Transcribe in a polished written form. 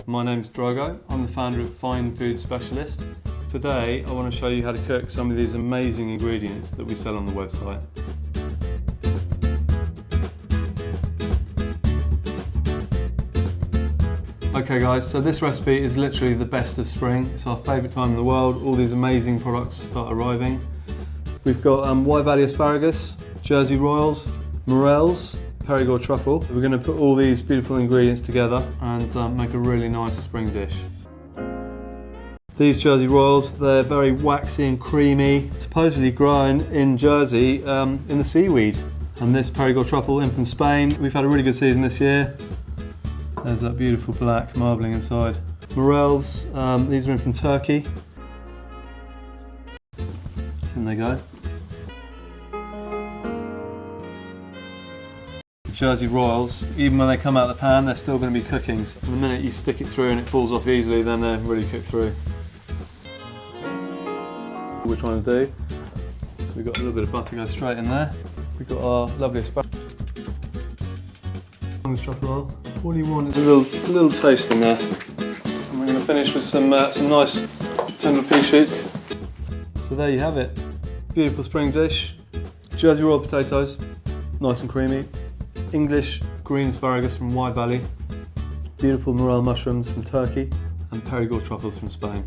My name's Drogo. I'm the founder of Fine Food Specialist. Today I want to show you how to cook some of these amazing ingredients that we sell on the website. Okay guys, so this recipe is literally the best of spring. It's our favourite time in the world. All these amazing products start arriving. We've got Wye Valley asparagus, Jersey Royals, Morels, Perigord Truffle. We're going to put all these beautiful ingredients together and make a really nice spring dish. These Jersey Royals, they're very waxy and creamy, supposedly grown in Jersey in the seaweed. And this Perigord Truffle in from Spain. We've had a really good season this year. There's that beautiful black marbling inside. Morels, these are in from Turkey. In they go. Jersey Royals, even when they come out of the pan, they're still going to be cooking. So the minute you stick it through and it falls off easily, then they're really cooked through. What we're trying to do, so we've got a little bit of butter go straight in there. We've got our lovely asparagus. Truffle oil. All you want is a little taste in there. And we're going to finish with some nice tender pea shoot. So there you have it. Beautiful spring dish. Jersey Royal potatoes, nice and creamy. English green asparagus from Wye Valley, beautiful morel mushrooms from Turkey, and Perigord truffles from Spain.